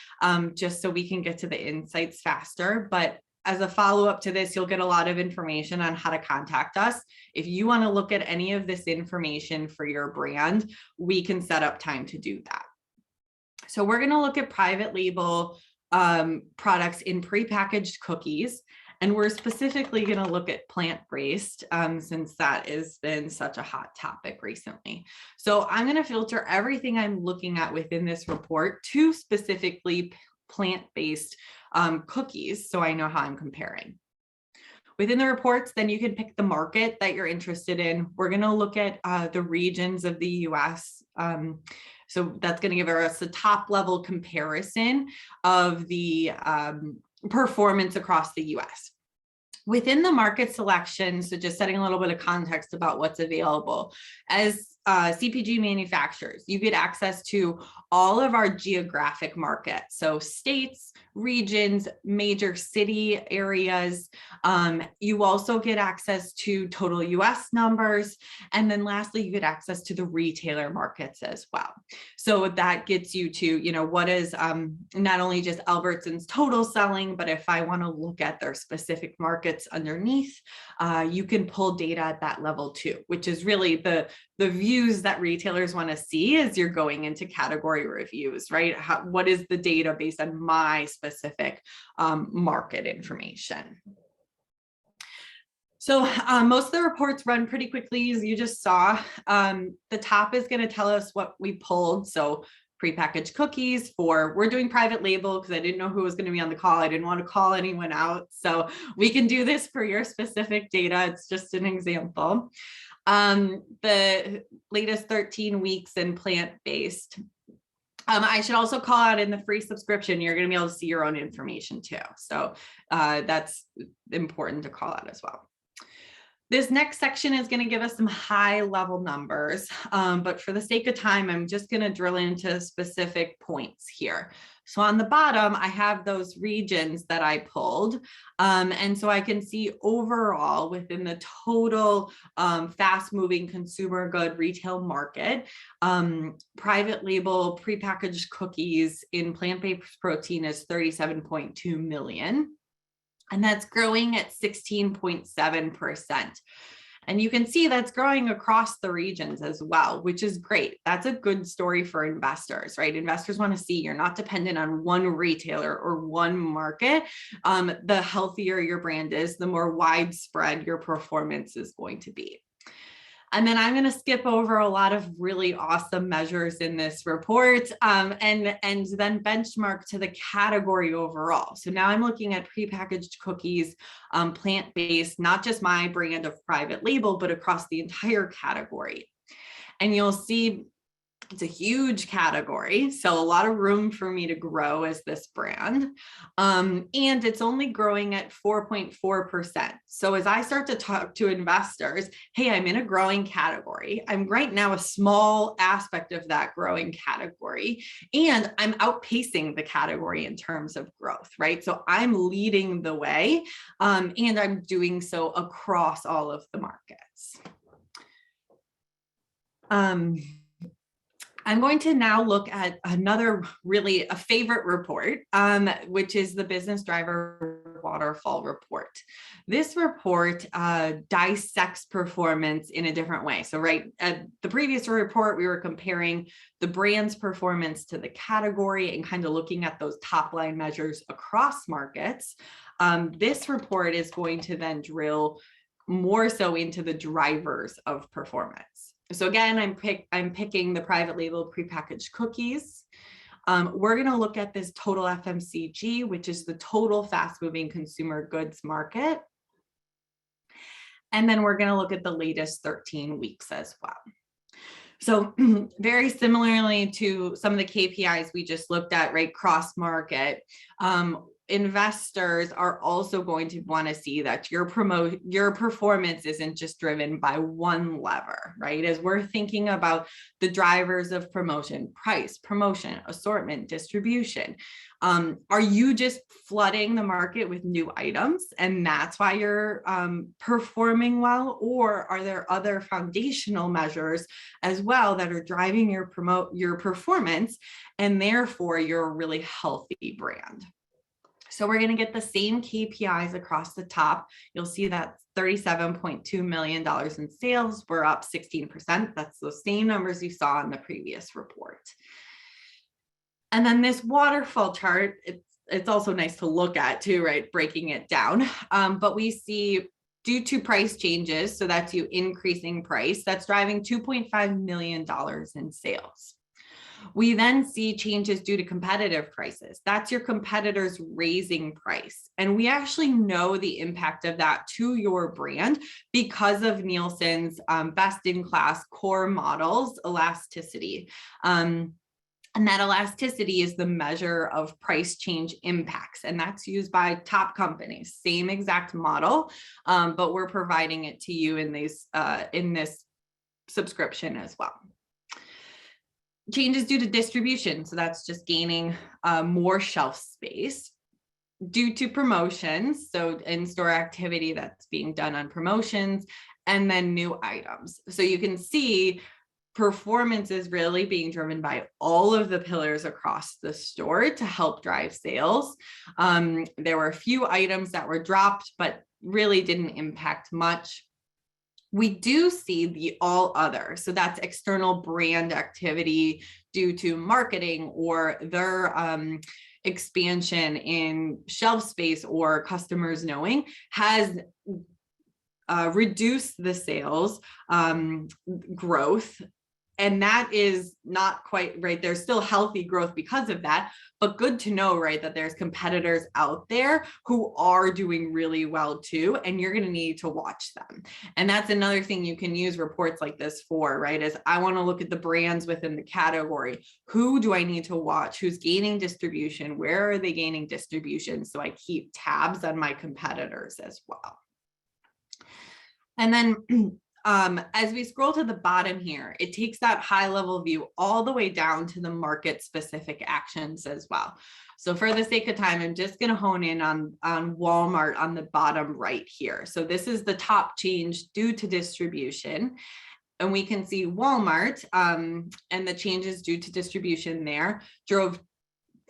just so we can get to the insights faster. But as a follow-up to this, you'll get a lot of information on how to contact us. If you want to look at any of this information for your brand, we can set up time to do that. So we're going to look at private label products in prepackaged cookies. And we're specifically going to look at plant-based since that has been such a hot topic recently. So I'm going to filter everything I'm looking at within this report to specifically plant-based cookies, so I know how I'm comparing. Within the reports, then you can pick the market that you're interested in. We're going to look at the regions of the US. So that's going to give us a top level comparison of the performance across the US. Within the market selection, so just setting a little bit of context about what's available, as CPG manufacturers, you get access to all of our geographic markets. So states, regions, major city areas. You also get access to total US numbers. And then lastly, you get access to the retailer markets as well. So that gets you to, what is not only just Albertsons total selling, but if I want to look at their specific markets underneath, you can pull data at that level too, which is really the views that retailers want to see as you're going into category reviews, right? What is the data based on my specific market information? So most of the reports run pretty quickly, as you just saw. The top is going to tell us what we pulled. So prepackaged cookies we're doing private label because I didn't know who was going to be on the call. I didn't want to call anyone out. So we can do this for your specific data. It's just an example. The latest 13 weeks in plant-based. I should also call out in the free subscription, you're going to be able to see your own information too. So that's important to call out as well. This next section is going to give us some high level numbers, but for the sake of time, I'm just going to drill into specific points here. So on the bottom, I have those regions that I pulled. And so I can see overall within the total fast moving consumer good retail market, private label prepackaged cookies in plant-based protein is 37.2 million. And that's growing at 16.7%. And you can see that's growing across the regions as well, which is great. That's a good story for investors, right? Investors want to see you're not dependent on one retailer or one market. The healthier your brand is, the more widespread your performance is going to be. And then I'm going to skip over a lot of really awesome measures in this report and then benchmark to the category overall. So now I'm looking at prepackaged cookies, plant-based, not just my brand of private label, but across the entire category. And you'll see it's a huge category, so a lot of room for me to grow as this brand. And it's only growing at 4.4%. So as I start to talk to investors, hey, I'm in a growing category. I'm right now a small aspect of that growing category, and I'm outpacing the category in terms of growth, right? So I'm leading the way, and I'm doing so across all of the markets. I'm going to now look at another really a favorite report, which is the Business Driver Waterfall report. This report dissects performance in a different way. So right at the previous report, we were comparing the brand's performance to the category and kind of looking at those top line measures across markets. This report is going to then drill more so into the drivers of performance. So again, I'm picking the private label prepackaged cookies. We're going to look at this total FMCG, which is the total fast moving consumer goods market. And then we're going to look at the latest 13 weeks as well. So very similarly to some of the KPIs we just looked at, right, cross market, investors are also going to want to see that your performance isn't just driven by one lever, right? As we're thinking about the drivers of promotion, price, promotion, assortment, distribution, are you just flooding the market with new items and that's why you're performing well? Or are there other foundational measures as well that are driving your performance and therefore you're a really healthy brand? So we're going to get the same KPIs across the top. You'll see that $37.2 million in sales. We're up 16%. That's the same numbers you saw in the previous report. And then this waterfall chart, it's also nice to look at too, right? Breaking it down. But we see due to price changes, so that's you increasing price, that's driving $2.5 million in sales. We then see changes due to competitive prices. That's your competitors raising price. And we actually know the impact of that to your brand because of Nielsen's best-in-class core models elasticity. And that elasticity is the measure of price change impacts. And that's used by top companies, same exact model, but we're providing it to you in this subscription as well. Changes due to distribution. So that's just gaining more shelf space. Due to promotions, so in-store activity that's being done on promotions, and then new items. So you can see performance is really being driven by all of the pillars across the store to help drive sales. There were a few items that were dropped, but really didn't impact much. We do see the all other. So that's external brand activity due to marketing or their expansion in shelf space or customers knowing has reduced the sales growth. And that is not quite right. There's still healthy growth because of that, but good to know, right, that there's competitors out there who are doing really well too, and you're going to need to watch them. And that's another thing you can use reports like this for, right, is I want to look at the brands within the category. Who do I need to watch? Who's gaining distribution? Where are they gaining distribution? So I keep tabs on my competitors as well. And then as we scroll to the bottom here, it takes that high level view all the way down to the market specific actions as well. So for the sake of time, I'm just going to hone in on Walmart on the bottom right here. So this is the top change due to distribution. And we can see Walmart and the changes due to distribution there drove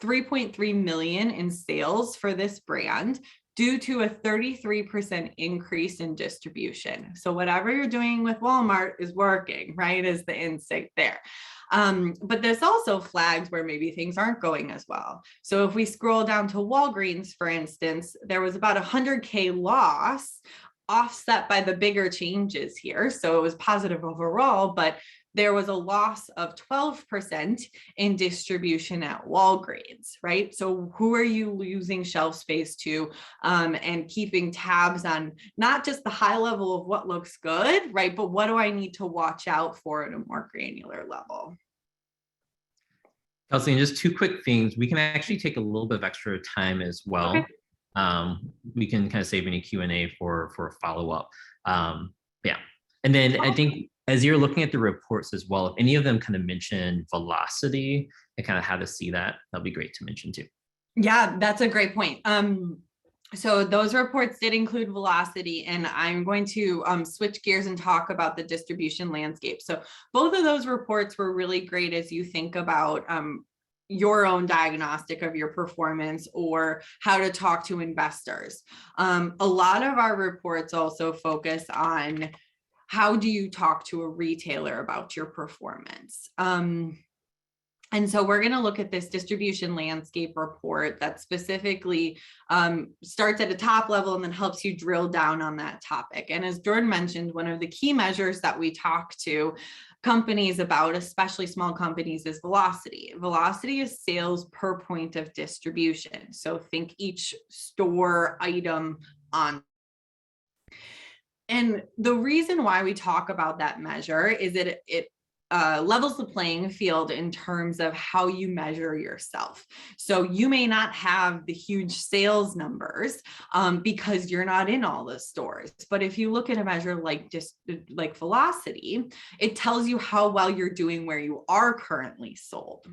3.3 million in sales for this brand, due to a 33% increase in distribution. So whatever you're doing with Walmart is working, right? Is the insight there. But there's also flags where maybe things aren't going as well. So if we scroll down to Walgreens, for instance, there was about 100K loss offset by the bigger changes here. So it was positive overall, but there was a loss of 12% in distribution at Walgreens, right? So who are you losing shelf space to, and keeping tabs on not just the high level of what looks good, right? But what do I need to watch out for at a more granular level? Kelsey, and just two quick things. We can actually take a little bit of extra time as well. Okay. We can kind of save any Q&A for a follow-up. Yeah. And then I think as you're looking at the reports as well, if any of them kind of mention velocity and kind of how to see that, that'll be great to mention too. Yeah, that's a great point. So those reports did include velocity, and I'm going to switch gears and talk about the distribution landscape. So both of those reports were really great as you think about your own diagnostic of your performance or how to talk to investors. A lot of our reports also focus on how do you talk to a retailer about your performance? And so we're going to look at this distribution landscape report that specifically starts at a top level and then helps you drill down on that topic. And as Jordan mentioned, one of the key measures that we talk to companies about, especially small companies, is velocity. Velocity is sales per point of distribution. So think each store item on. And the reason why we talk about that measure is that it levels the playing field in terms of how you measure yourself. So you may not have the huge sales numbers because you're not in all the stores. But if you look at a measure like velocity, it tells you how well you're doing where you are currently sold.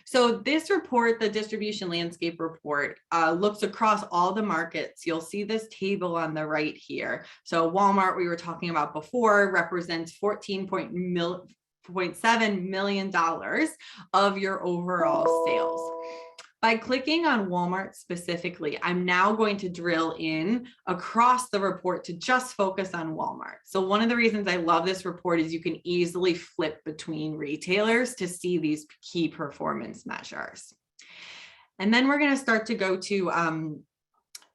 So this report, the distribution landscape report, looks across all the markets. You'll see this table on the right here. So Walmart, we were talking about before, represents $14.7 million of your overall sales. By clicking on Walmart specifically, I'm now going to drill in across the report to just focus on Walmart. So one of the reasons I love this report is you can easily flip between retailers to see these key performance measures. And then we're going to start to go to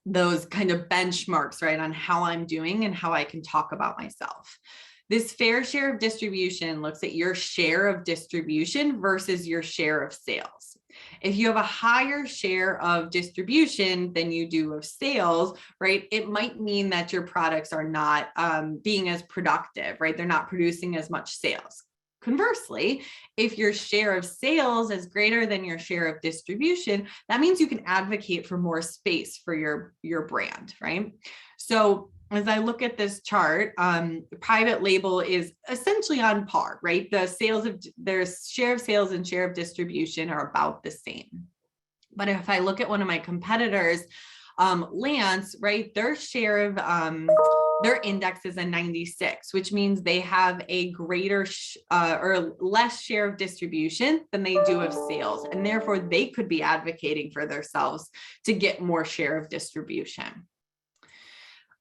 those kind of benchmarks, right, on how I'm doing and how I can talk about myself. This fair share of distribution looks at your share of distribution versus your share of sales. If you have a higher share of distribution than you do of sales, right, it might mean that your products are not being as productive, right? They're not producing as much sales. Conversely, if your share of sales is greater than your share of distribution, that means you can advocate for more space for your brand, right? So as I look at this chart, private label is essentially on par, right? The sales of their share of sales and share of distribution are about the same. But if I look at one of my competitors, Lance, right, their share of their index is a 96, which means they have a greater or less share of distribution than they do of sales. And therefore they could be advocating for themselves to get more share of distribution.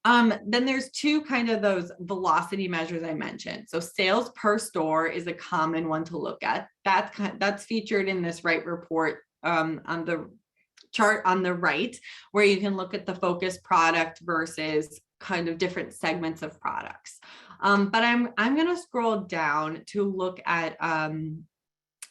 Then there's two kind of those velocity measures I mentioned. So sales per store is a common one to look at. That's featured in this right report on the chart on the right, where you can look at the focus product versus kind of different segments of products. But I'm going to scroll down to look at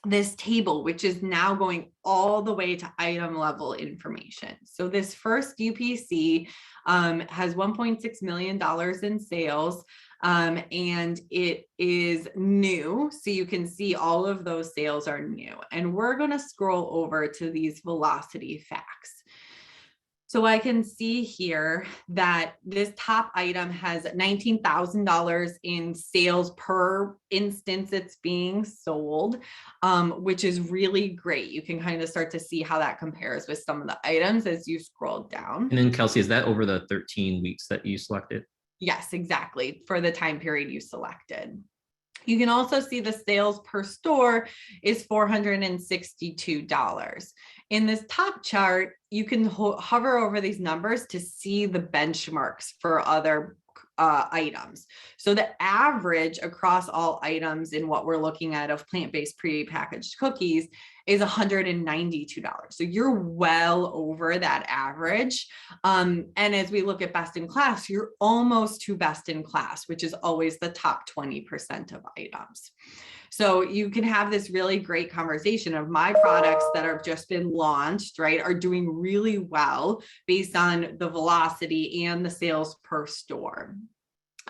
this table, which is now going all the way to item level information. So this first UPC has $1.6 million in sales, and it is new. So you can see all of those sales are new. And we're going to scroll over to these velocity facts. So I can see here that this top item has $19,000 in sales per instance it's being sold, which is really great. You can kind of start to see how that compares with some of the items as you scroll down. And then Kelsey, is that over the 13 weeks that you selected? Yes, exactly. For the time period you selected. You can also see the sales per store is $462. In this top chart, you can hover over these numbers to see the benchmarks for other items. So the average across all items in what we're looking at of plant-based pre-packaged cookies is $192. So you're well over that average. And as we look at best in class, you're almost to best in class, which is always the top 20% of items. So you can have this really great conversation of my products that have just been launched, right, are doing really well based on the velocity and the sales per store.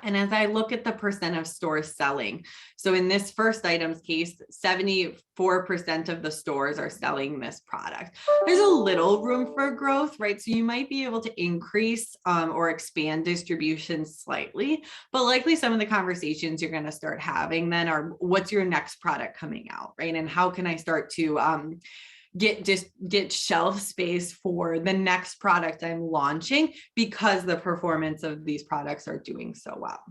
And as I look at the percent of stores selling, so in this first item's case, 74% of the stores are selling this product. There's a little room for growth, right? So you might be able to increase or expand distribution slightly, but likely some of the conversations you're going to start having then are what's your next product coming out, right? And how can I start to get shelf space for the next product I'm launching because the performance of these products are doing so well.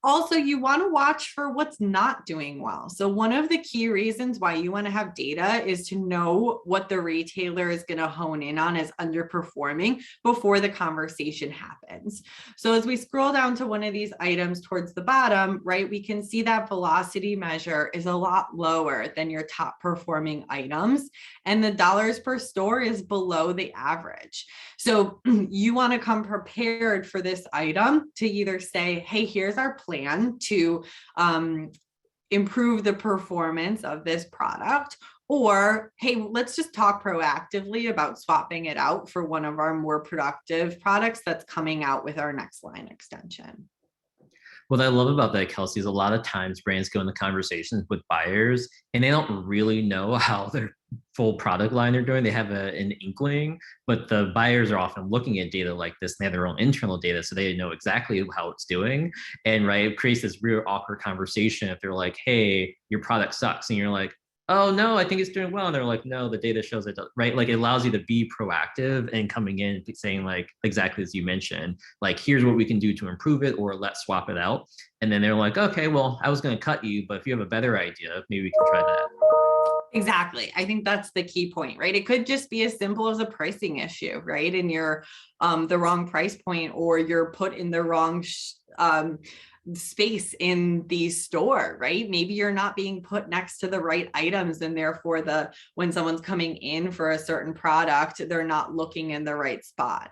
Also, you want to watch for what's not doing well. So one of the key reasons why you want to have data is to know what the retailer is going to hone in on as underperforming before the conversation happens. So as we scroll down to one of these items towards the bottom, right, we can see that velocity measure is a lot lower than your top performing items. And the dollars per store is below the average. So you want to come prepared for this item to either say, hey, here's our plan to improve the performance of this product, or hey, let's just talk proactively about swapping it out for one of our more productive products that's coming out with our next line extension. What I love about that, Kelsey, is a lot of times brands go into conversations with buyers and they don't really know how their full product line they're doing. They have an inkling, but the buyers are often looking at data like this. And they have their own internal data, so they know exactly how it's doing. And right, it creates this real awkward conversation if they're like, hey, your product sucks. And you're like, oh no, I think it's doing well. And they're like, no, the data shows it does, right? Like it allows you to be proactive and coming in and saying like, exactly as you mentioned, like, here's what we can do to improve it, or let's swap it out. And then they're like, okay, well, I was going to cut you, but if you have a better idea, maybe we can try that. Exactly. I think that's the key point, right? It could just be as simple as a pricing issue, right? And you're the wrong price point, or you're put in the wrong space in the store, right? Maybe you're not being put next to the right items, and therefore when someone's coming in for a certain product, they're not looking in the right spot.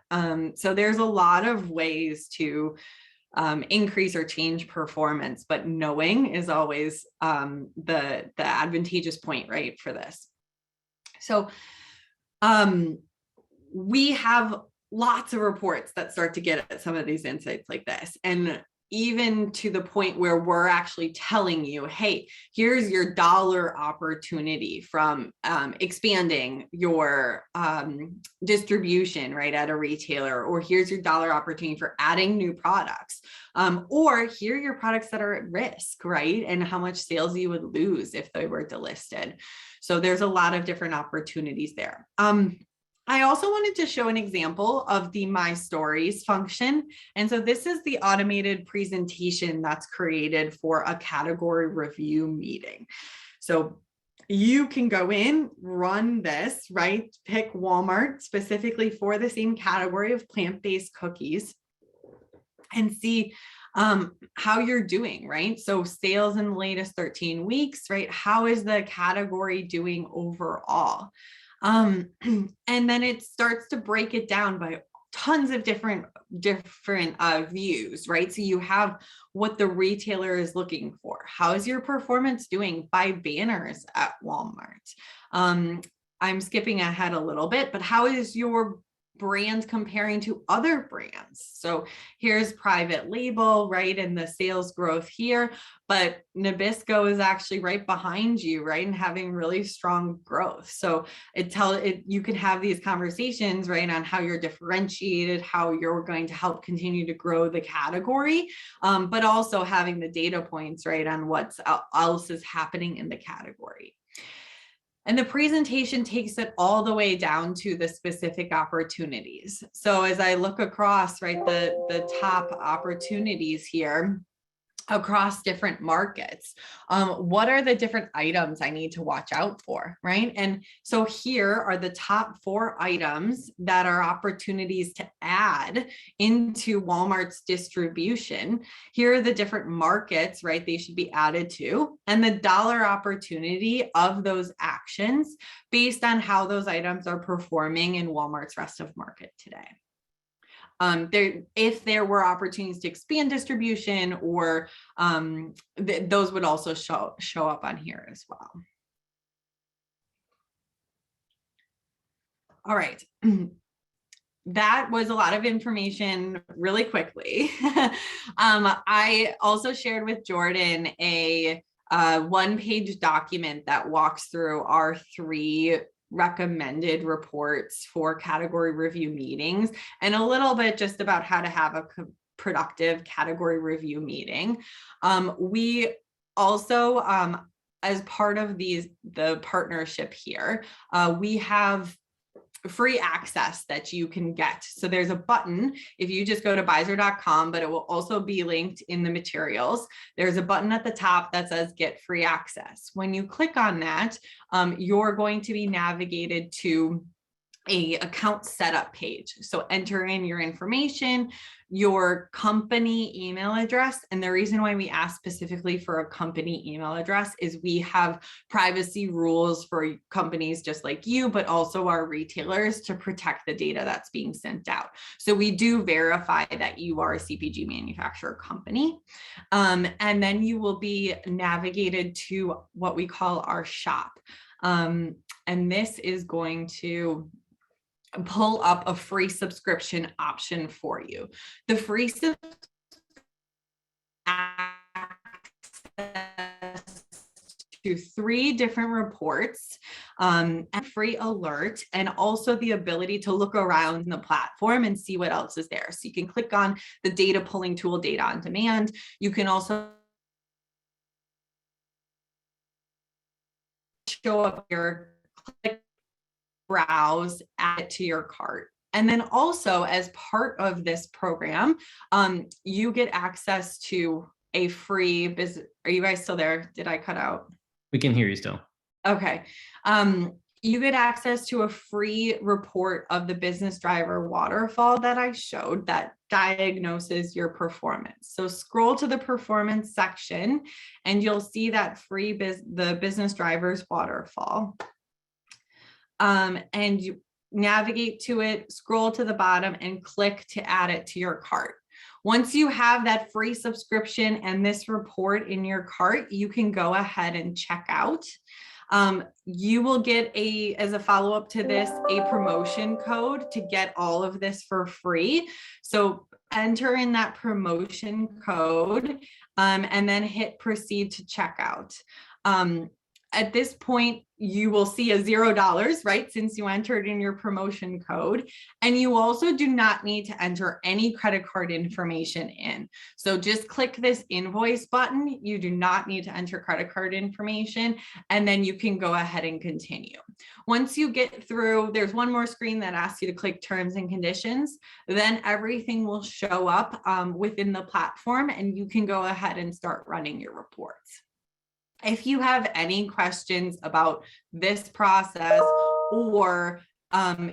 So there's a lot of ways to increase or change performance, but knowing is always the advantageous point, right, for this. So we have lots of reports that start to get at some of these insights like this. And even to the point where we're actually telling you, hey, here's your dollar opportunity from expanding your distribution, right, at a retailer, or here's your dollar opportunity for adding new products, or here are your products that are at risk, right, and how much sales you would lose if they were delisted. So there's a lot of different opportunities there. I also wanted to show an example of the My Stories function. And so this is the automated presentation that's created for a category review meeting. So you can go in, run this, right? Pick Walmart specifically for the same category of plant-based cookies and see how you're doing, right? So sales in the latest 13 weeks, right? How is the category doing overall? And then it starts to break it down by tons of different views, right? So you have what the retailer is looking for. How is your performance doing by banners at Walmart? I'm skipping ahead a little bit, but how is your brand comparing to other brands? So here's private label, right? And the sales growth here, but Nabisco is actually right behind you, right? And having really strong growth. So you can have these conversations, right, on how you're differentiated, how you're going to help continue to grow the category, but also having the data points, right, on what else is happening in the category. And the presentation takes it all the way down to the specific opportunities. So as I look across, right, the top opportunities here across different markets, what are the different items I need to watch out for, right? And so here are the top 4 items that are opportunities to add into Walmart's distribution. Here are the different markets, right, they should be added to, and the dollar opportunity of those actions based on how those items are performing in Walmart's rest of market today. If there were opportunities to expand distribution, or those would also show up on here as well. All right. That was a lot of information really quickly. I also shared with Jordan a 1-page document that walks through our 3 recommended reports for category review meetings, and a little bit just about how to have a productive category review meeting. We also, as part of the partnership here, we have free access that you can get. So there's a button, if you just go to Byzzer.com, but it will also be linked in the materials. There's a button at the top that says get free access. When you click on that, you're going to be navigated to a account setup page. So enter in your information, your company email address. And the reason why we ask specifically for a company email address is we have privacy rules for companies just like you, but also our retailers, to protect the data that's being sent out. So we do verify that you are a CPG manufacturer company. And then you will be navigated to what we call our shop. And this is going to pull up a free subscription option for you. The free subscription access to 3 different reports, and free alert, and also the ability to look around in the platform and see what else is there. So you can click on the data pulling tool, data on demand. You can also show up your click, browse, add it to your cart. And then also, as part of this program, you get access to a free business. Are you guys still there? Did I cut out? We can hear you still. Okay. You get access to a free report of the Business Driver Waterfall that I showed that diagnoses your performance. So scroll to the performance section and you'll see that the Business Drivers Waterfall. And you navigate to it, scroll to the bottom, and click to add it to your cart. Once you have that free subscription and this report in your cart, you can go ahead and check out. You will get as a follow-up to this, a promotion code to get all of this for free. So enter in that promotion code and then hit proceed to checkout. At this point, you will see a $0, right? Since you entered in your promotion code. And you also do not need to enter any credit card information in. So just click this invoice button. You do not need to enter credit card information, and then you can go ahead and continue. Once you get through, there's one more screen that asks you to click terms and conditions. Then everything will show up within the platform, and you can go ahead and start running your reports. If you have any questions about this process, or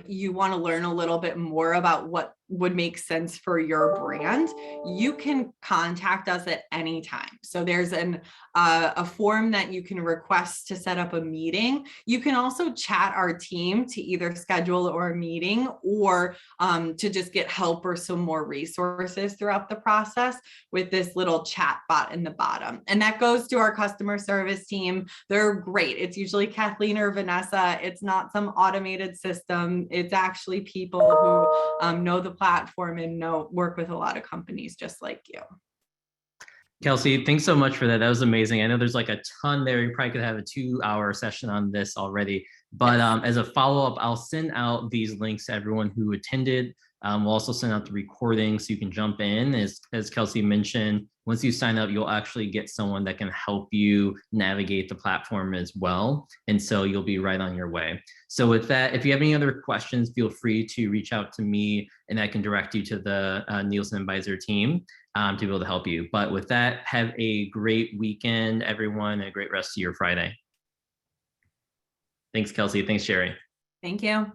you want to learn a little bit more about what would make sense for your brand, you can contact us at any time. So there's a form that you can request to set up a meeting. You can also chat our team to either schedule or a meeting, or to just get help or some more resources throughout the process with this little chat bot in the bottom. And that goes to our customer service team. They're great. It's usually Kathleen or Vanessa. It's not some automated system. It's actually people who know the platform and work with a lot of companies just like you. Kelsey, thanks so much for that. That was amazing. I know there's like a ton there. You probably could have a 2-hour session on this already. But as a follow-up, I'll send out these links to everyone who attended. We'll also send out the recording so you can jump in. As Kelsey mentioned, once you sign up, you'll actually get someone that can help you navigate the platform as well. And so you'll be right on your way. So with that, if you have any other questions, feel free to reach out to me and I can direct you to the Nielsen and Byzzer team to be able to help you. But with that, have a great weekend, everyone, and a great rest of your Friday. Thanks, Kelsey. Thanks, Sherry. Thank you.